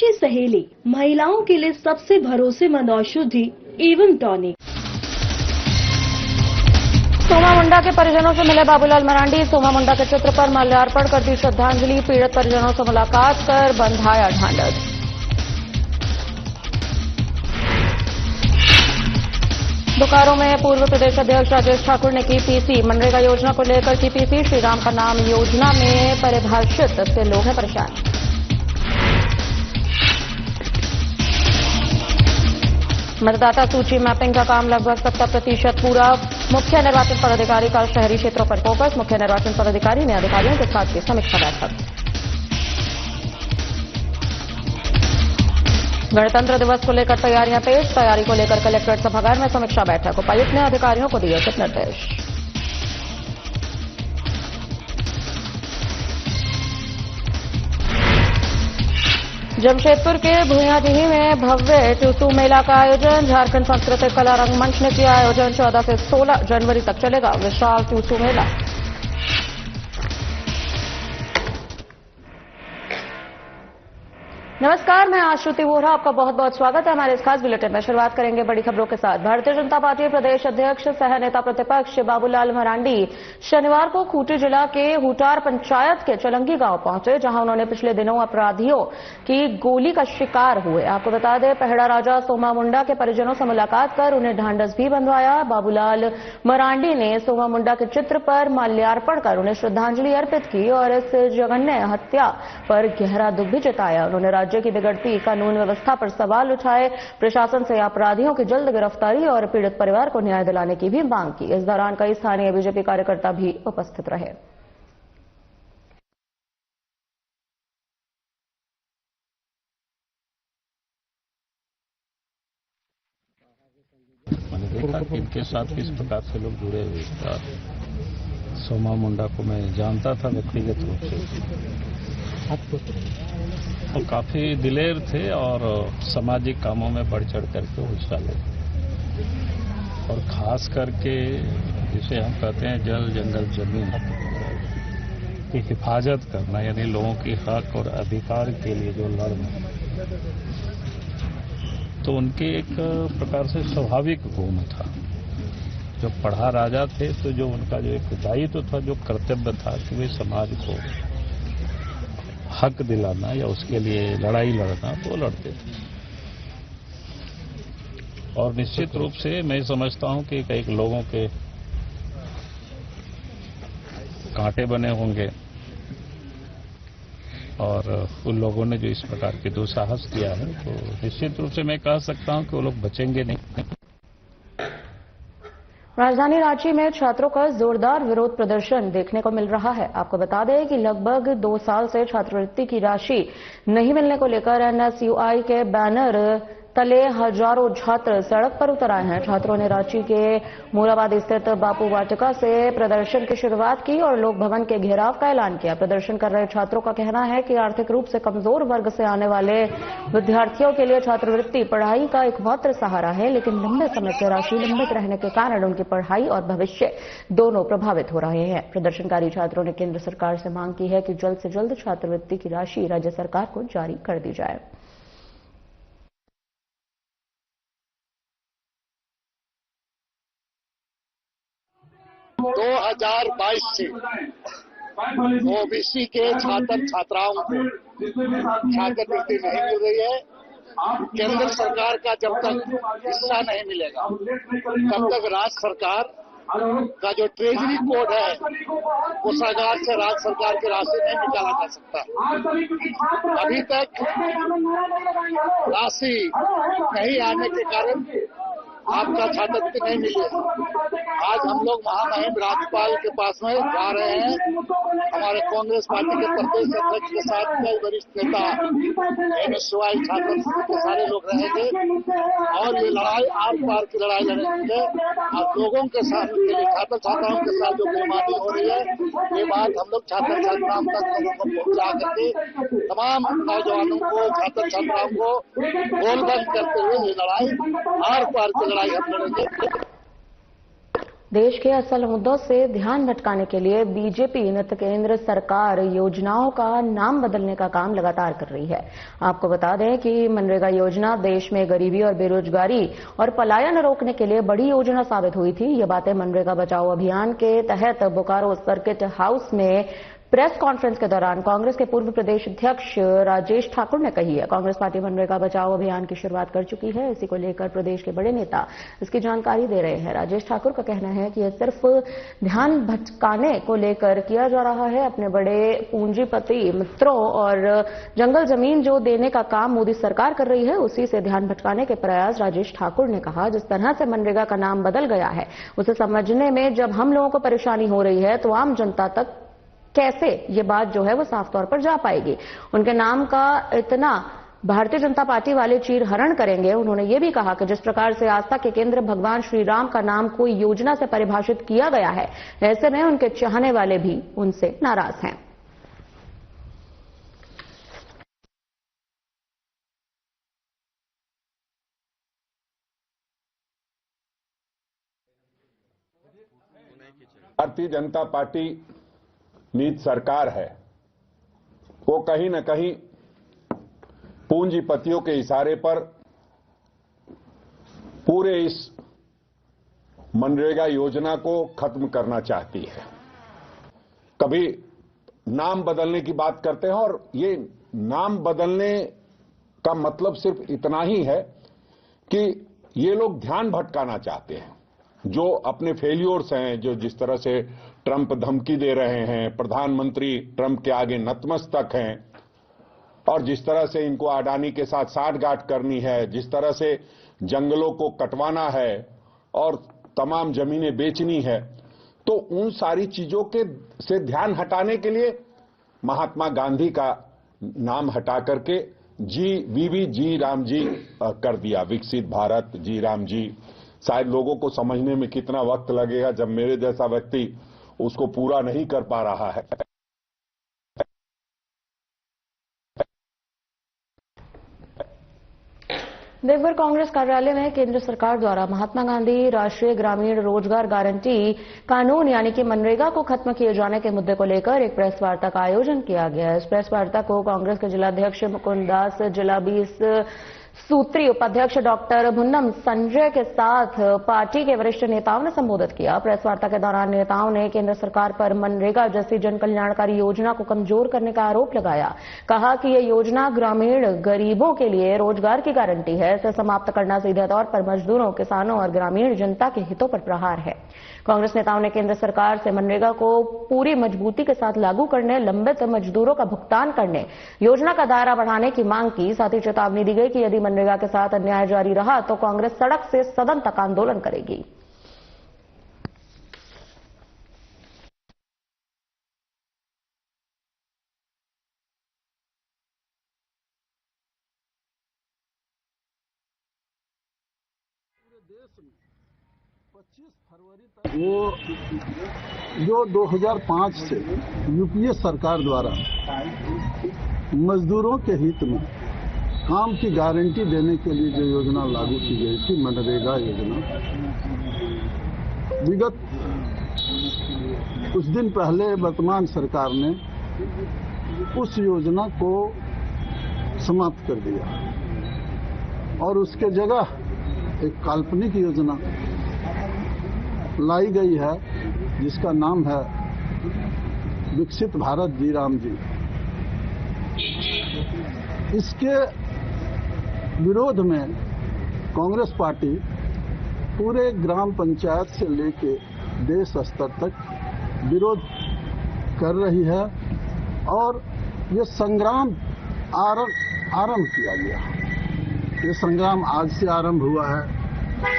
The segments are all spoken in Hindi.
सच्ची सहेली, महिलाओं के लिए सबसे भरोसेमंद औषधि एवं टॉनिक। सोमा मुंडा के परिजनों से मिले बाबूलाल मरांडी। सोमा मुंडा के चित्र पर माल्यार्पण कर दी श्रद्धांजलि। पीड़ित परिजनों से मुलाकात कर बंधाया ढांढस। बोकारो में पूर्व प्रदेश अध्यक्ष राजेश ठाकुर ने की पीसी। मनरेगा योजना को लेकर की पीसी। श्रीराम का नाम योजना में परिभाषित से लोग हैं परेशान। मतदाता सूची मैपिंग का काम लगभग 70% पूरा। मुख्य निर्वाचन पदाधिकारी का शहरी क्षेत्रों पर फोकस। मुख्य निर्वाचन पदाधिकारी ने अधिकारियों के साथ की समीक्षा बैठक। गणतंत्र दिवस को लेकर तैयारियां तेज। तैयारी को लेकर कलेक्ट्रेट सभागार में समीक्षा बैठक। उपायुक्त ने अधिकारियों को दिए उचित निर्देश। जमशेदपुर के भुइयाडीह में भव्य टूसू मेला का आयोजन। झारखंड सांस्कृतिक कला रंगमंच ने किया आयोजन। 14 से 16 जनवरी तक चलेगा विशाल टूसू मेला। नमस्कार, मैं आश्रुति वोहरा, आपका बहुत बहुत स्वागत है हमारे इस खास बुलेटिन में। शुरुआत करेंगे बड़ी खबरों के साथ। भारतीय जनता पार्टी प्रदेश अध्यक्ष सह नेता प्रतिपक्ष बाबूलाल मरांडी शनिवार को खूंटी जिला के हुटार पंचायत के चलंगी गांव पहुंचे, जहां उन्होंने पिछले दिनों अपराधियों की गोली का शिकार हुए आपको बता दें पहड़ा राजा सोमा मुंडा के परिजनों से मुलाकात कर उन्हें ढांढस भी बंधवाया। बाबूलाल मरांडी ने सोमा मुंडा के चित्र पर माल्यार्पण कर उन्हें श्रद्धांजलि अर्पित की और इस जघन्य हत्या पर गहरा दुख भी जताया। उन्होंने राज्य की बिगड़ती कानून व्यवस्था पर सवाल उठाए, प्रशासन से अपराधियों की जल्द गिरफ्तारी और पीड़ित परिवार को न्याय दिलाने की भी मांग की। इस दौरान कई स्थानीय बीजेपी कार्यकर्ता भी उपस्थित रहे। 'इनके साथ किस प्रकार से लोग जुड़े हुए थे। सोमा मुंडा को मैं जानता था व्यक्तिगत रूप से, तो काफी दिलेर थे और सामाजिक कामों में बढ़ चढ़ करके हिस्सा लेते, और खास करके जिसे हम कहते हैं जल जंगल जमीन की हिफाजत करना, यानी लोगों की हक और अधिकार के लिए जो लड़ना, तो उनके एक प्रकार से स्वाभाविक गुण था। जो पढ़ा राजा थे तो जो उनका जो एक दायित्व था, जो कर्तव्य था कि वे समाज को हक दिलाना या उसके लिए लड़ाई लड़ना, तो लड़ते थे। और निश्चित रूप से मैं समझता हूं कि कई लोगों के कांटे बने होंगे और उन लोगों ने जो इस प्रकार के दुस्साहस किया है, तो निश्चित रूप से मैं कह सकता हूं कि वो लोग बचेंगे नहीं। राजधानी रांची में छात्रों का जोरदार विरोध प्रदर्शन देखने को मिल रहा है। आपको बता दें कि लगभग 2 साल से छात्रवृत्ति की राशि नहीं मिलने को लेकर एनएसयूआई के बैनर तले हजारों छात्र सड़क पर उतर आए हैं। छात्रों ने रांची के मोराबाद स्थित बापू वाटिका से प्रदर्शन की शुरुआत की और लोक भवन के घेराव का ऐलान किया। प्रदर्शन कर रहे छात्रों का कहना है कि आर्थिक रूप से कमजोर वर्ग से आने वाले विद्यार्थियों के लिए छात्रवृत्ति पढ़ाई का एकमात्र सहारा है, लेकिन लंबे समय से राशि लंबित रहने के कारण उनकी पढ़ाई और भविष्य दोनों प्रभावित हो रहे हैं। प्रदर्शनकारी छात्रों ने केंद्र सरकार से मांग की है कि जल्द से जल्द छात्रवृत्ति की राशि राज्य सरकार को जारी कर दी जाए। 2022 से ओबीसी के छात्र छात्राओं को छात्रवृत्ति नहीं मिल रही है। केंद्र सरकार का जब तक हिस्सा नहीं मिलेगा, तब तक राज्य सरकार का जो ट्रेजरी कोड है, कोषागार से राज्य सरकार की राशि नहीं निकाला जा सकता। अभी तक राशि नहीं आने के कारण आपका छात्रवृत्ति नहीं मिली है। आज हम लोग महामहिम राज्यपाल के पास में जा रहे हैं। हमारे कांग्रेस पार्टी के प्रदेश अध्यक्ष के साथ कई वरिष्ठ नेता, एनएसयूआई छात्र के सारे लोग रहेंगे और ये लड़ाई आर पार की लड़ाई लड़ेंगे। और लोगों के साथ के लिए छात्र छात्राओं के साथ जो बेईमानी हो रही है, ये बात हम लोग छात्र छात्राओं तक लोगों को पहुंचा करके तमाम नौजवानों को, छात्र छात्राओं को गोलबंद करते हुए ये लड़ाई आर पार की लड़ाई हम लड़ेंगे। देश के असल मुद्दों से ध्यान भटकाने के लिए बीजेपी नित केंद्र सरकार योजनाओं का नाम बदलने का काम लगातार कर रही है। आपको बता दें कि मनरेगा योजना देश में गरीबी और बेरोजगारी और पलायन रोकने के लिए बड़ी योजना साबित हुई थी। ये बातें मनरेगा बचाओ अभियान के तहत बोकारो सर्किट हाउस में प्रेस कॉन्फ्रेंस के दौरान कांग्रेस के पूर्व प्रदेश अध्यक्ष राजेश ठाकुर ने कही है। कांग्रेस पार्टी मनरेगा बचाओ अभियान की शुरुआत कर चुकी है। इसी को लेकर प्रदेश के बड़े नेता इसकी जानकारी दे रहे हैं। राजेश ठाकुर का कहना है कि यह सिर्फ ध्यान भटकाने को लेकर किया जा रहा है। अपने बड़े पूंजीपति मित्रों और जंगल जमीन जो देने का काम मोदी सरकार कर रही है, उसी से ध्यान भटकाने के प्रयास राजेश ठाकुर ने कहा। जिस तरह से मनरेगा का नाम बदल गया है, उसे समझने में जब हम लोगों को परेशानी हो रही है तो आम जनता तक कैसे ये बात जो है वो साफ तौर पर जा पाएगी। उनके नाम का इतना भारतीय जनता पार्टी वाले चीर हरण करेंगे। उन्होंने ये भी कहा कि जिस प्रकार से आस्था के केंद्र भगवान श्री राम का नाम कोई योजना से परिभाषित किया गया है, ऐसे में उनके चाहने वाले भी उनसे नाराज हैं। भारतीय जनता पार्टी नीति सरकार है, वो कहीं न कहीं पूंजीपतियों के इशारे पर पूरे इस मनरेगा योजना को खत्म करना चाहती है। कभी नाम बदलने की बात करते हैं और ये नाम बदलने का मतलब सिर्फ इतना ही है कि ये लोग ध्यान भटकाना चाहते हैं। जो अपने फेल्योर्स हैं, जो जिस तरह से ट्रंप धमकी दे रहे हैं, प्रधानमंत्री ट्रंप के आगे नतमस्तक हैं, और जिस तरह से इनको अडानी के साथ साठगांठ करनी है, जिस तरह से जंगलों को कटवाना है और तमाम जमीनें बेचनी है, तो उन सारी चीजों के से ध्यान हटाने के लिए महात्मा गांधी का नाम हटा करके जी राम जी कर दिया। विकसित भारत जी राम जी। शायद लोगों को समझने में कितना वक्त लगेगा जब मेरे जैसा व्यक्ति उसको पूरा नहीं कर पा रहा है। देवघर कांग्रेस कार्यालय में केंद्र सरकार द्वारा महात्मा गांधी राष्ट्रीय ग्रामीण रोजगार गारंटी कानून यानी कि मनरेगा को खत्म किए जाने के मुद्दे को लेकर एक प्रेस वार्ता का आयोजन किया गया। इस प्रेस वार्ता को कांग्रेस के जिलाध्यक्ष मुकुंद दास, जिला 20 सूत्री उपाध्यक्ष डॉक्टर मुन्नम संजय के साथ पार्टी के वरिष्ठ नेताओं ने संबोधित किया। प्रेस वार्ता के दौरान नेताओं ने केंद्र सरकार पर मनरेगा जैसी जन कल्याणकारी योजना को कमजोर करने का आरोप लगाया। कहा कि यह योजना ग्रामीण गरीबों के लिए रोजगार की गारंटी है। इसे समाप्त करना सीधे तौर पर मजदूरों, किसानों और ग्रामीण जनता के हितों पर प्रहार है। कांग्रेस नेताओं ने केंद्र सरकार से मनरेगा को पूरी मजबूती के साथ लागू करने, लंबित मजदूरों का भुगतान करने, योजना का दायरा बढ़ाने की मांग की। साथ ही चेतावनी दी गई कि यदि मनरेगा के साथ अन्याय जारी रहा तो कांग्रेस सड़क से सदन तक आंदोलन करेगी। वो जो 2005 से यूपीए सरकार द्वारा मजदूरों के हित में काम की गारंटी देने के लिए जो योजना लागू की गई थी, मनरेगा योजना, विगत कुछ दिन पहले वर्तमान सरकार ने उस योजना को समाप्त कर दिया और उसके जगह एक काल्पनिक योजना लाई गई है जिसका नाम है विकसित भारत जी राम जी। इसके विरोध में कांग्रेस पार्टी पूरे ग्राम पंचायत से लेके देश स्तर तक विरोध कर रही है और ये संग्राम आरंभ किया गया। ये संग्राम आज से आरंभ हुआ है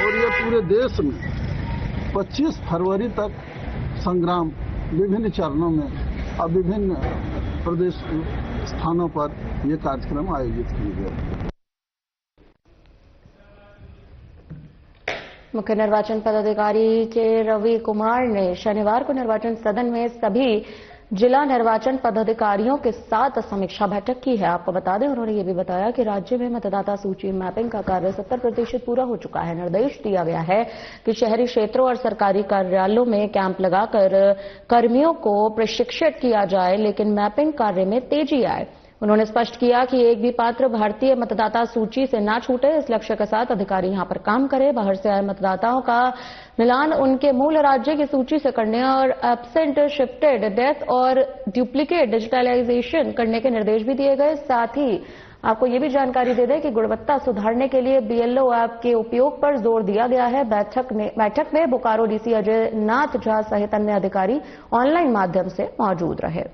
और ये पूरे देश में 25 फरवरी तक संग्राम विभिन्न चरणों में और विभिन्न प्रदेश स्थानों पर ये कार्यक्रम आयोजित किए गए। मुख्य निर्वाचन पदाधिकारी के रवि कुमार ने शनिवार को निर्वाचन सदन में सभी जिला निर्वाचन पदाधिकारियों के साथ समीक्षा बैठक की है। आपको बता दें, उन्होंने ये भी बताया कि राज्य में मतदाता सूची मैपिंग का कार्य 70% पूरा हो चुका है। निर्देश दिया गया है कि शहरी क्षेत्रों और सरकारी कार्यालयों में कैंप लगाकर कर्मियों को प्रशिक्षित किया जाए, लेकिन मैपिंग कार्य में तेजी आए। उन्होंने स्पष्ट किया कि एक भी पात्र भारतीय मतदाता सूची से ना छूटे, इस लक्ष्य के साथ अधिकारी यहां पर काम करें। बाहर से आए मतदाताओं का मिलान उनके मूल राज्य की सूची से करने और एब्सेंट, शिफ्टेड, डेथ और डुप्लीकेट डिजिटलाइजेशन करने के निर्देश भी दिए गए। साथ ही आपको ये भी जानकारी दे दें कि गुणवत्ता सुधारने के लिए BLO ऐप के उपयोग पर जोर दिया गया है। बैठक में बोकारो DC अजय नाथ झा सहित अन्य अधिकारी ऑनलाइन माध्यम से मौजूद रहे।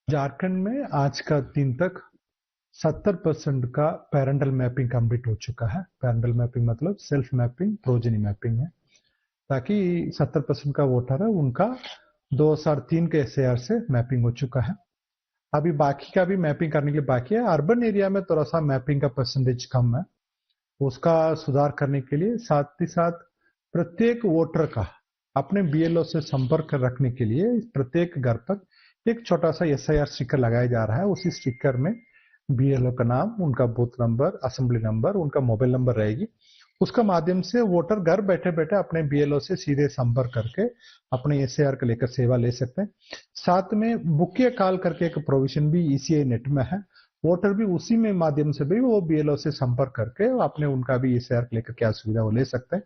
झारखंड में आज का दिन तक 70% का पैरेंटल मैपिंग कंप्लीट हो चुका है। पैरेंटल मैपिंग मतलब सेल्फ मैपिंग, प्रोजेनी मैपिंग है, ताकि 70% का वोटर है उनका 2003 के SAR से मैपिंग हो चुका है। अभी बाकी का भी मैपिंग करने के लिए बाकी है। अर्बन एरिया में थोड़ा सा मैपिंग का परसेंटेज कम है, उसका सुधार करने के लिए साथ ही साथ प्रत्येक वोटर का अपने BLO से संपर्क रखने के लिए प्रत्येक घर पर एक छोटा सा SIR स्टिकर लगाया जा रहा है। उसी स्टिकर में BLO का नाम, उनका बूथ नंबर, असेंबली नंबर, उनका मोबाइल नंबर रहेगी। उसका माध्यम से वोटर घर बैठे बैठे अपने BLO से सीधे संपर्क करके अपने SIR को लेकर सेवा ले सकते हैं। साथ में बुकिया कॉल करके एक प्रोविजन भी ECI नेट में है। वोटर भी उसी में माध्यम से भी वो BLO से संपर्क करके अपने उनका भी SIR लेकर क्या सुविधा वो ले सकते हैं।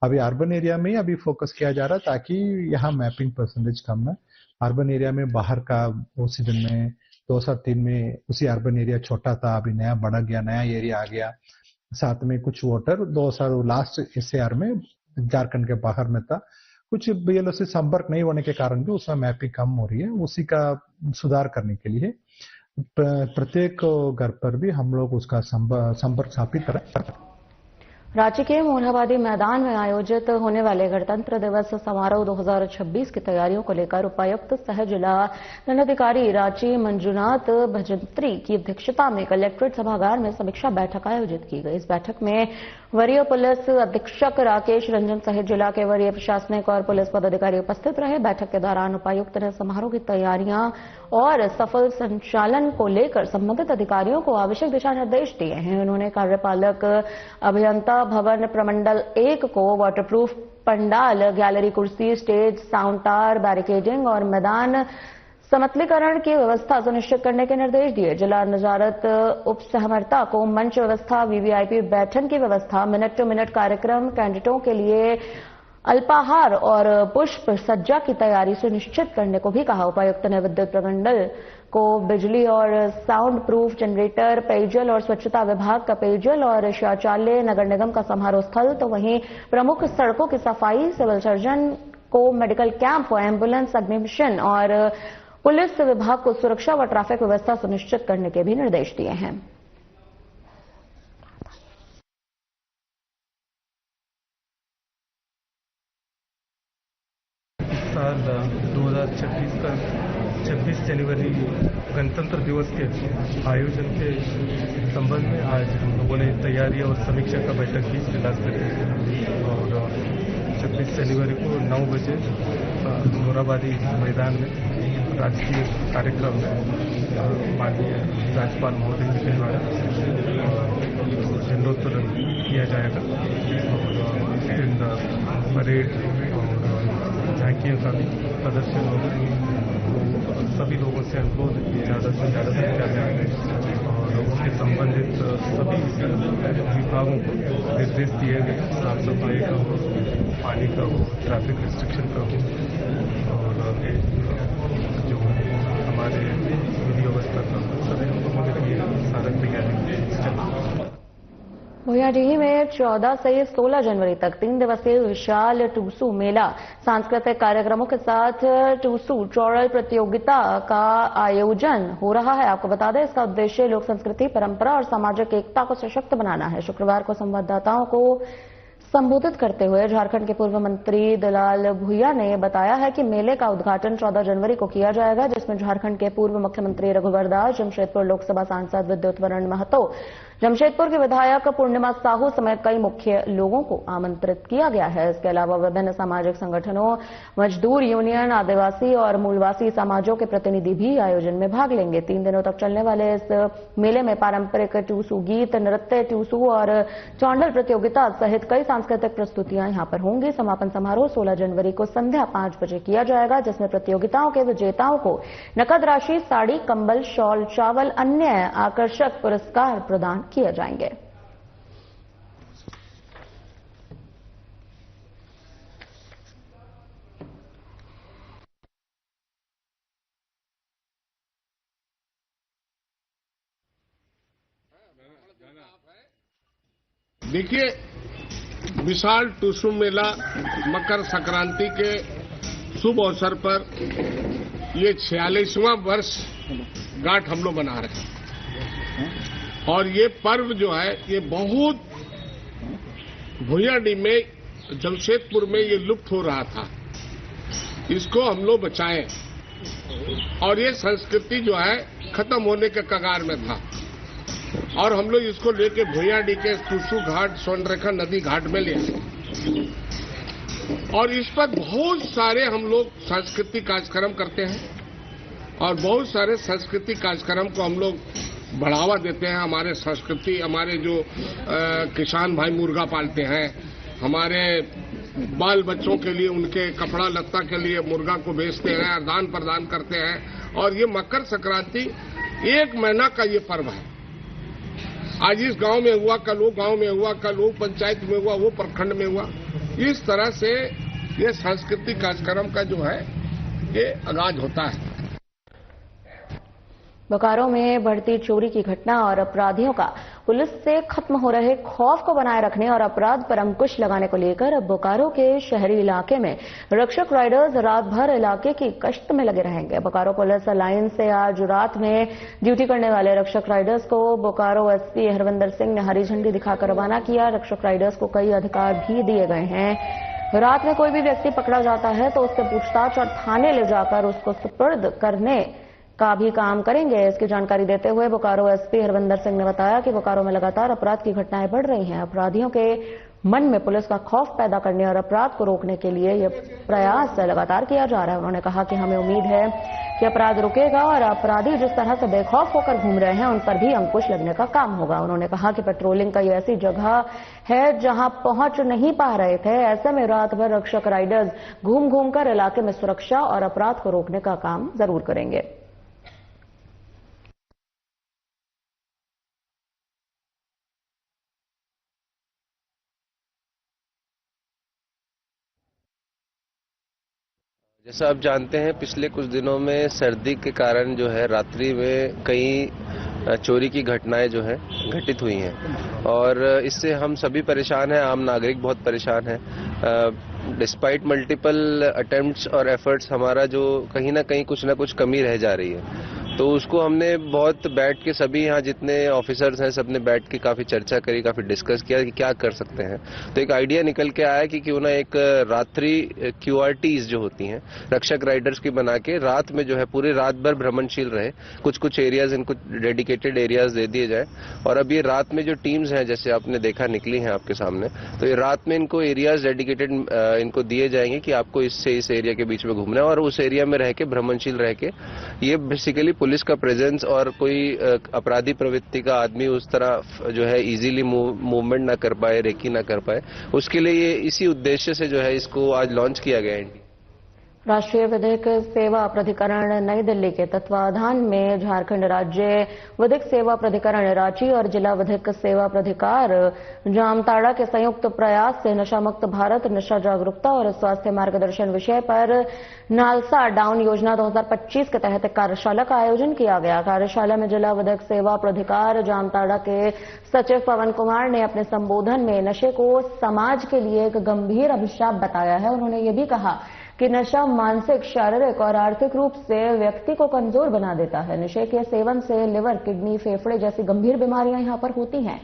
अभी अर्बन एरिया में अभी फोकस किया जा रहा है ताकि यहाँ मैपिंग परसेंटेज कम है। अर्बन एरिया में बाहर का वो सीजन में 2003 में उसी अर्बन एरिया छोटा था, अभी नया बढ़ा गया, नया एरिया आ गया। साथ में कुछ वोटर 2000 लास्ट SAR में झारखंड के बाहर में था, कुछ BLO से संपर्क नहीं होने के कारण भी उसमें मैपिंग कम हो रही है। उसी का सुधार करने के लिए प्रत्येक घर पर भी हम लोग उसका संपर्क स्थापित करें। रांची के मोरहाबादी मैदान में आयोजित होने वाले गणतंत्र दिवस समारोह 2026 की तैयारियों को लेकर उपायुक्त सह जिला दंडाधिकारी रांची मंजुनाथ भजंत्री की अध्यक्षता में कलेक्ट्रेट सभागार में समीक्षा बैठक आयोजित की गई। इस बैठक में वरीय पुलिस अधीक्षक राकेश रंजन सहित जिला के वरीय प्रशासनिक और पुलिस पदाधिकारी उपस्थित रहे। बैठक के दौरान उपायुक्त ने समारोह की तैयारियां और सफल संचालन को लेकर संबंधित अधिकारियों को आवश्यक दिशा निर्देश दिए हैं। उन्होंने कार्यपालक अभियंता भवन प्रमंडल 1 को वाटरप्रूफ पंडाल, गैलरी, कुर्सी, स्टेज, साउंड टावर, बैरिकेडिंग और मैदान समतलीकरण की व्यवस्था सुनिश्चित करने के निर्देश दिए। जिला नजारत उप सहमर्ता को मंच व्यवस्था, VVIP बैठन की व्यवस्था, मिनट टू मिनट कार्यक्रम, कैंडिडेटों के लिए अल्पाहार और पुष्प सज्जा की तैयारी सुनिश्चित करने को भी कहा। उपायुक्त ने विद्युत प्रमंडल को बिजली और साउंड प्रूफ जनरेटर, पेयजल और स्वच्छता विभाग का पेयजल और शौचालय, नगर निगम का समारोह स्थल, तो वहीं प्रमुख सड़कों की सफाई, सिविल सर्जन को मेडिकल कैंप, एम्बुलेंस, अग्निशमन और पुलिस विभाग को सुरक्षा व ट्रैफिक व्यवस्था सुनिश्चित करने के भी निर्देश दिए हैं। साल 2026 का 26 जनवरी गणतंत्र दिवस के आयोजन के संबंध में आज हम लोगों ने तैयारी और समीक्षा का बैठक की जिला स्तरीय, और 26 जनवरी को 9 बजे मोरहाबादी मैदान में राजकीय कार्यक्रम में माननीय राज्यपाल महोदय के द्वारा झंडोत्तोलन किया जाएगा और इस दिन परेड और झांकियों का भी प्रदर्शन होगा। तो सभी लोगों से अनुरोध है कि ज़्यादा से ज़्यादा संख्या में आए और उसके संबंधित सभी विभागों को निर्देश दिए गए, साफ सफाई का हो, पानी का हो, ट्रैफिक रिस्ट्रिक्शन का हो और जो हमारे विधि व्यवस्था का सभी लोगों ने किए सारा तैयारी। भोयाडीही में 14 से 16 जनवरी तक 3 दिवसीय विशाल टूसू मेला सांस्कृतिक कार्यक्रमों के साथ टूसू चौड़ल प्रतियोगिता का आयोजन हो रहा है। आपको बता दें, इसका उद्देश्य लोक संस्कृति, परंपरा और सामाजिक एकता को सशक्त बनाना है। शुक्रवार को संवाददाताओं को संबोधित करते हुए झारखंड के पूर्व मंत्री दुलाल भुइया ने बताया है कि मेले का उद्घाटन 14 जनवरी को किया जाएगा, जिसमें झारखंड के पूर्व मुख्यमंत्री रघुवर दास, जमशेदपुर लोकसभा सांसद विद्युत वरण महतो, जमशेदपुर के विधायक पूर्णिमा साहू समेत कई मुख्य लोगों को आमंत्रित किया गया है। इसके अलावा विभिन्न सामाजिक संगठनों, मजदूर यूनियन, आदिवासी और मूलवासी समाजों के प्रतिनिधि भी आयोजन में भाग लेंगे। 3 दिनों तक चलने वाले इस मेले में पारंपरिक टूसू गीत, नृत्य, टूसू और चौंडल प्रतियोगिता सहित कई सांस्कृतिक प्रस्तुतियां यहां पर होंगी। समापन समारोह 16 जनवरी को संध्या 5 बजे किया जाएगा, जिसमें प्रतियोगिताओं के विजेताओं को नकद राशि, साड़ी, कंबल, शॉल, चावल, अन्य आकर्षक पुरस्कार प्रदान किए जाएंगे। देखिए, विशाल टूसू मेला मकर संक्रांति के शुभ अवसर पर ये 46वां वर्ष गांठ हम लोग मना रहे हैं और ये पर्व जो है ये बहुत भुइयाडी में, जमशेदपुर में ये लुप्त हो रहा था। इसको हम लोग बचाएं और ये संस्कृति जो है खत्म होने के कगार में था और हम लोग इसको लेके भुइयाडी के टूसू घाट, स्वर्णरेखा नदी घाट में ले आए और इस पर बहुत सारे हम लोग सांस्कृतिक कार्यक्रम करते हैं और बहुत सारे सांस्कृतिक कार्यक्रम को हम लोग बढ़ावा देते हैं। हमारे संस्कृति, हमारे जो किसान भाई मुर्गा पालते हैं, हमारे बाल बच्चों के लिए उनके कपड़ा लत्ता के लिए मुर्गा को बेचते हैं, दान प्रदान करते हैं और ये मकर संक्रांति 1 महीना का ये पर्व है। आज इस गांव में हुआ, कल वो गांव में हुआ, कल वो पंचायत में हुआ, वो प्रखंड में हुआ। इस तरह से ये सांस्कृतिक कार्यक्रम का जो है ये आगाज होता है। बोकारो में बढ़ती चोरी की घटना और अपराधियों का पुलिस से खत्म हो रहे खौफ को बनाए रखने और अपराध पर अंकुश लगाने को लेकर अब बोकारो के शहरी इलाके में रक्षक राइडर्स रात भर इलाके की गश्त में लगे रहेंगे। बोकारो पुलिस लाइन से आज रात में ड्यूटी करने वाले रक्षक राइडर्स को बोकारो एसपी हरविंदर सिंह ने हरी झंडी दिखाकर रवाना किया। रक्षक राइडर्स को कई अधिकार भी दिए गए हैं। रात में कोई भी व्यक्ति पकड़ा जाता है तो उससे पूछताछ और थाने ले जाकर उसको सुपुर्द करने का भी काम करेंगे। इसकी जानकारी देते हुए बोकारो एसपी हरविंदर सिंह ने बताया कि बोकारो में लगातार अपराध की घटनाएं बढ़ रही हैं। अपराधियों के मन में पुलिस का खौफ पैदा करने और अपराध को रोकने के लिए यह प्रयास लगातार किया जा रहा है। उन्होंने कहा कि हमें उम्मीद है कि अपराध रुकेगा और अपराधी जिस तरह से बेखौफ होकर घूम रहे हैं उन पर भी अंकुश लगने का काम होगा। उन्होंने कहा कि पेट्रोलिंग कई ऐसी जगह है जहां पहुंच नहीं पा रहे थे, ऐसे में रात भर रक्षक राइडर्स घूम घूम कर इलाके में सुरक्षा और अपराध को रोकने का काम जरूर करेंगे। जैसा आप जानते हैं, पिछले कुछ दिनों में सर्दी के कारण जो है रात्रि में कई चोरी की घटनाएं जो है घटित हुई हैं और इससे हम सभी परेशान हैं, आम नागरिक बहुत परेशान है। डिस्पाइट मल्टीपल अटेम्प्ट्स और एफर्ट्स हमारा जो कहीं ना कहीं कुछ ना कुछ कमी रह जा रही है, तो उसको हमने बहुत बैठ के सभी यहाँ जितने ऑफिसर्स हैं सबने बैठ के काफी चर्चा करी, काफी डिस्कस किया कि क्या कर सकते हैं। तो एक आइडिया निकल के आया कि क्यों ना एक रात्रि QRTs जो होती हैं रक्षक राइडर्स की बना के रात में जो है पूरी रात भर भ्रमणशील रहे। कुछ एरियाज इनको डेडिकेटेड एरियाज दे दिए जाए और अब ये रात में जो टीम्स हैं जैसे आपने देखा निकली हैं आपके सामने, तो ये रात में इनको एरियाज डेडिकेटेड इनको दिए जाएंगे कि आपको इससे इस एरिया के बीच में घूमना है और उस एरिया में रह के भ्रमणशील रह के ये बेसिकली पुलिस का प्रेजेंस और कोई अपराधी प्रवृत्ति का आदमी उस तरह जो है इजीली मूवमेंट ना कर पाए, रेकी ना कर पाए, उसके लिए ये इसी उद्देश्य से जो है इसको आज लॉन्च किया गया है। राष्ट्रीय विधिक सेवा प्राधिकरण नई दिल्ली के तत्वाधान में झारखंड राज्य विधिक सेवा प्राधिकरण रांची और जिला विधिक सेवा प्राधिकार जामताड़ा के संयुक्त प्रयास से नशा मुक्त भारत, नशा जागरूकता और स्वास्थ्य मार्गदर्शन विषय पर नालसा डाउन योजना 2025 के तहत कार्यशाला का आयोजन किया गया। कार्यशाला में जिला विधिक सेवा प्राधिकार जामताड़ा के सचिव पवन कुमार ने अपने संबोधन में नशे को समाज के लिए एक गंभीर अभिशाप बताया है। उन्होंने ये भी कहा कि नशा मानसिक, शारीरिक और आर्थिक रूप से व्यक्ति को कमजोर बना देता है। नशे के सेवन से लिवर, किडनी, फेफड़े जैसी गंभीर बीमारियां यहां पर होती हैं।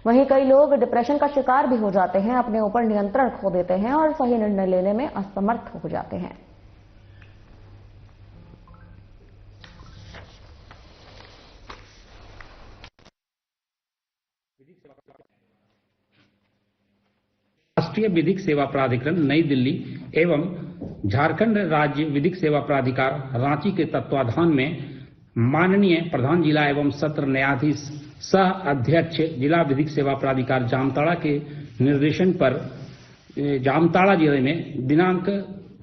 वहीं कई लोग डिप्रेशन का शिकार भी हो जाते हैं, अपने ऊपर नियंत्रण खो देते हैं और सही निर्णय लेने में असमर्थ हो जाते हैं। राष्ट्रीय विधिक सेवा प्राधिकरण नई दिल्ली एवं झारखंड राज्य विधिक सेवा प्राधिकार रांची के तत्वाधान में माननीय प्रधान जिला एवं सत्र न्यायाधीश सह अध्यक्ष जिला विधिक सेवा प्राधिकार जामताड़ा के निर्देशन पर जामताड़ा जिले में दिनांक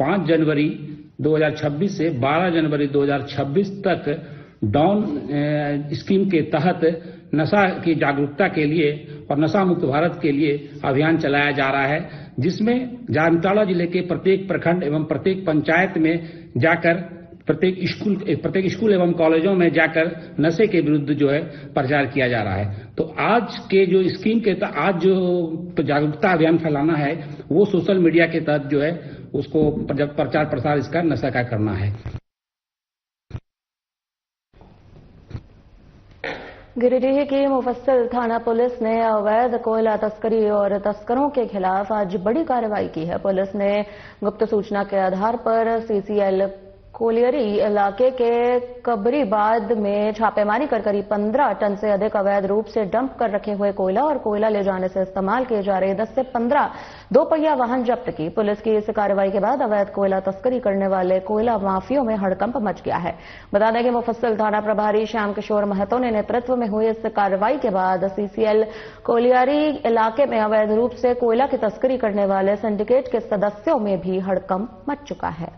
5 जनवरी 2026 से 12 जनवरी 2026 तक डाउन स्कीम के तहत नशा की जागरूकता के लिए और नशा मुक्त भारत के लिए अभियान चलाया जा रहा है, जिसमें जामताड़ा जिले के प्रत्येक प्रखंड एवं प्रत्येक पंचायत में जाकर प्रत्येक स्कूल एवं कॉलेजों में जाकर नशे के विरुद्ध जो है प्रचार किया जा रहा है। तो आज के जो स्कीम के तहत आज जो जागरूकता अभियान फैलाना है वो सोशल मीडिया के तहत जो है उसको प्रचार प्रसार इसका नशा का करना है। गिरिडीह की मुफस्सिल थाना पुलिस ने अवैध कोयला तस्करी और तस्करों के खिलाफ आज बड़ी कार्रवाई की है। पुलिस ने गुप्त सूचना के आधार पर सीसीएल कोलियरी इलाके के कबरीबाद में छापेमारी कर करीब 15 टन से अधिक अवैध रूप से डंप कर रखे हुए कोयला और कोयला ले जाने से इस्तेमाल किए जा रहे 10 से 15 दोपहिया वाहन जब्त की। पुलिस की इस कार्रवाई के बाद अवैध कोयला तस्करी करने वाले कोयला माफियों में हड़कंप मच गया है। बता दें कि मुफस्सिल थाना प्रभारी श्याम किशोर महतो ने नेतृत्व में हुई इस कार्रवाई के बाद सीसीएल कोलियरी इलाके में अवैध रूप से कोयला की तस्करी करने वाले सिंडिकेट के सदस्यों में भी हड़कंप मच चुका है।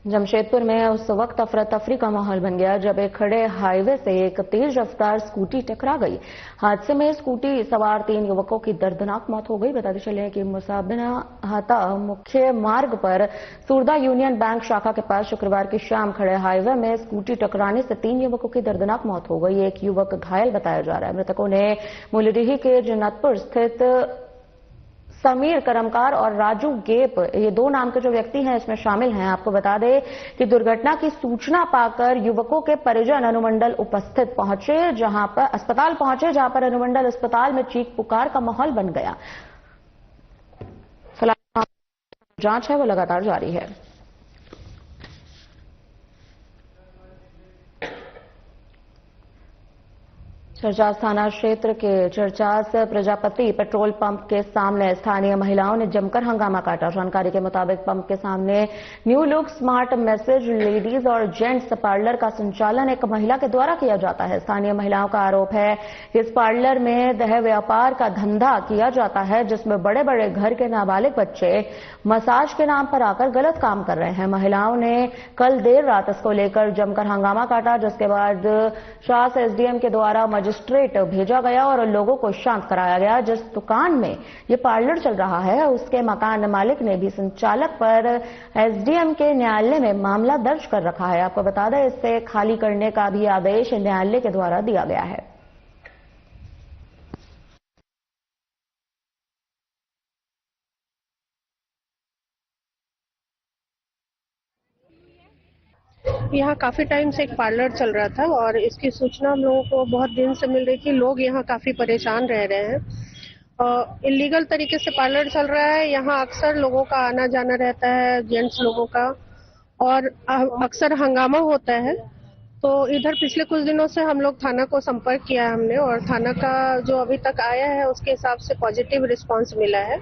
जमशेदपुर में उस वक्त अफरा तफरी का माहौल बन गया जब एक खड़े हाईवे से एक तेज रफ्तार स्कूटी टकरा गई। हादसे में स्कूटी सवार 3 युवकों की दर्दनाक मौत हो गई। बताते चले कि मुसाबिना हाता मुख्य मार्ग पर सूरदा यूनियन बैंक शाखा के पास शुक्रवार की शाम खड़े हाईवे में स्कूटी टकराने से 3 युवकों की दर्दनाक मौत हो गई। एक युवक घायल बताया जा रहा है। मृतकों ने मूलडीह के जन्नतपुर स्थित समीर करमकार और राजू गेप, ये 2 नाम के जो व्यक्ति हैं इसमें शामिल हैं। आपको बता दें कि दुर्घटना की सूचना पाकर युवकों के परिजन अनुमंडल अस्पताल पहुंचे जहां पर अनुमंडल अस्पताल में चीख पुकार का माहौल बन गया। फिलहाल जांच है वो लगातार जारी है। चरचास थाना क्षेत्र के चरचास प्रजापति पेट्रोल पंप के सामने स्थानीय महिलाओं ने जमकर हंगामा काटा। जानकारी के मुताबिक पंप के सामने new look smart message ladies और जेंट्स पार्लर का संचालन एक महिला के द्वारा किया जाता है। स्थानीय महिलाओं का आरोप है कि इस पार्लर में दह व्यापार का धंधा किया जाता है, जिसमें बड़े बड़े घर के नाबालिग बच्चे मसाज के नाम पर आकर गलत काम कर रहे हैं। महिलाओं ने कल देर रात इसको लेकर जमकर हंगामा काटा, जिसके बाद शास एसडीएम के द्वारा मजिस्ट्रेट भेजा गया और लोगों को शांत कराया गया। जिस दुकान में ये पार्लर चल रहा है उसके मकान मालिक ने भी संचालक पर एसडीएम के न्यायालय में मामला दर्ज कर रखा है। आपको बता दें इसे खाली करने का भी आदेश न्यायालय के द्वारा दिया गया है। यहाँ काफी टाइम से एक पार्लर चल रहा था और इसकी सूचना हम लोगों को बहुत दिन से मिल रही थी। लोग यहाँ काफी परेशान रह रहे हैं। इलीगल तरीके से पार्लर चल रहा है। यहाँ अक्सर लोगों का आना जाना रहता है, जेंट्स लोगों का, और अक्सर हंगामा होता है। तो इधर पिछले कुछ दिनों से हम लोग थाना को संपर्क किया हमने, और थाना का जो अभी तक आया है उसके हिसाब से पॉजिटिव रिस्पांस मिला है।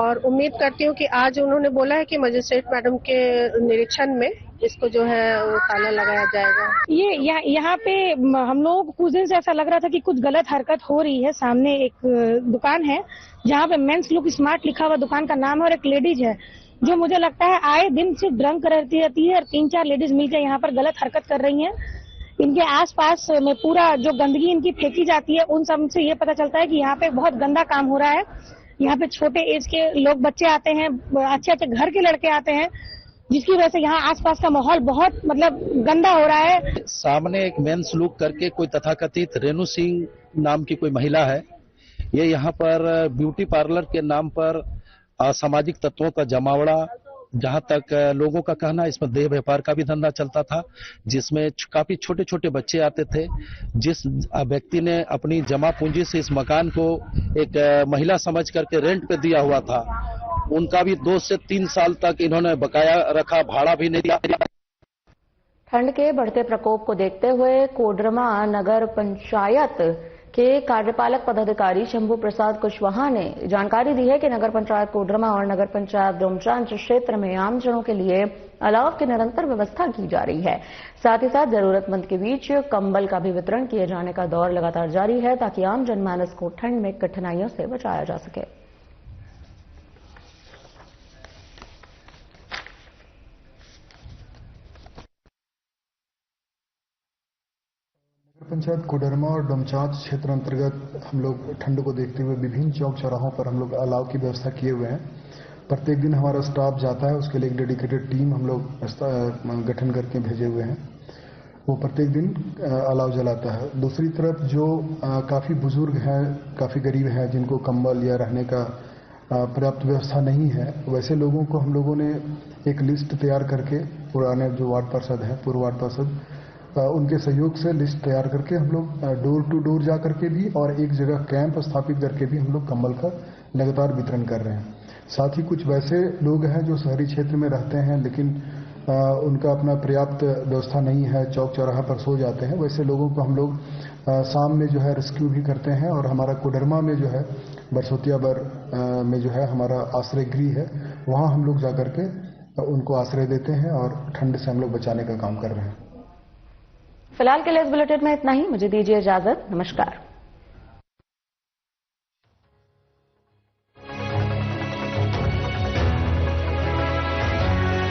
और उम्मीद करती हूँ कि आज उन्होंने बोला है कि मजिस्ट्रेट मैडम के निरीक्षण में इसको जो है वो ताला लगाया जाएगा। ये यहाँ पे हम लोगों को कुछ दिन से ऐसा लग रहा था कि कुछ गलत हरकत हो रही है। सामने एक दुकान है जहाँ पे मेंस लुक स्मार्ट लिखा हुआ दुकान का नाम है, और एक लेडीज है जो मुझे लगता है आए दिन से ड्रंक रहती रहती है, और 3-4 लेडीज मिलकर यहाँ पर गलत हरकत कर रही हैं। इनके आसपास में पूरा जो गंदगी इनकी फेंकी जाती है, उन सब से ये पता चलता है कि यहाँ पे बहुत गंदा काम हो रहा है। यहाँ पे छोटे एज के लोग बच्चे आते हैं, अच्छे अच्छे घर के लड़के आते हैं, जिसकी वजह से यहाँ आसपास का माहौल बहुत गंदा हो रहा है। सामने एक मेंस लुक करके कोई तथाकथित रेणु सिंह नाम की कोई महिला है। ये यहाँ पर ब्यूटी पार्लर के नाम पर असामाजिक तत्वों का जमावड़ा, जहां तक लोगों का कहना इसमें देह व्यापार का भी धंधा चलता था, जिसमें काफी छोटे छोटे बच्चे आते थे। जिस व्यक्ति ने अपनी जमा पूंजी से इस मकान को एक महिला समझ करके रेंट पे दिया हुआ था, उनका भी 2 से 3 साल तक इन्होंने बकाया रखा, भाड़ा भी नहीं दिया। ठंड के बढ़ते प्रकोप को देखते हुए कोडरमा नगर पंचायत के कार्यपालक पदाधिकारी शंभू प्रसाद कुशवाहा ने जानकारी दी है कि नगर पंचायत कोडरमा और नगर पंचायत डोमचांच क्षेत्र में आमजनों के लिए अलाव की निरंतर व्यवस्था की जा रही है। साथ ही साथ जरूरतमंद के बीच कंबल का भी वितरण किए जाने का दौर लगातार जारी है ताकि आम जनमानस को ठंड में कठिनाइयों से बचाया जा सके। पंचायत कोडरमा और डोमचांच क्षेत्र अंतर्गत हम लोग ठंड को देखते हुए विभिन्न चौक चौराहों पर हम लोग अलाव की व्यवस्था किए हुए हैं। प्रत्येक दिन हमारा स्टाफ जाता है, उसके लिए एक डेडिकेटेड टीम हम लोग गठन करके भेजे हुए हैं, वो प्रत्येक दिन अलाव जलाता है। दूसरी तरफ जो काफ़ी बुजुर्ग हैं, काफ़ी गरीब हैं, जिनको कंबल या रहने का पर्याप्त व्यवस्था नहीं है, वैसे लोगों को हम लोगों ने एक लिस्ट तैयार करके पुराने जो वार्ड पार्षद हैं, पूर्व वार्ड पार्षद, उनके सहयोग से लिस्ट तैयार करके हम लोग डोर टू डोर जा करके भी और एक जगह कैंप स्थापित करके भी हम लोग कंबल का लगातार वितरण कर रहे हैं। साथ ही कुछ वैसे लोग हैं जो शहरी क्षेत्र में रहते हैं लेकिन उनका अपना पर्याप्त व्यवस्था नहीं है, चौक चौराहा पर सो जाते हैं, वैसे लोगों को हम लोग शाम में जो है रेस्क्यू भी करते हैं और हमारा कोडरमा में जो है बरसोतियाबर में जो है हमारा आश्रय गृह है, वहाँ हम लोग जाकर के उनको आश्रय देते हैं और ठंड से हम लोग बचाने का काम कर रहे हैं। फिलहाल के लिए इस बुलेटिन में इतना ही। मुझे दीजिए इजाजत। नमस्कार।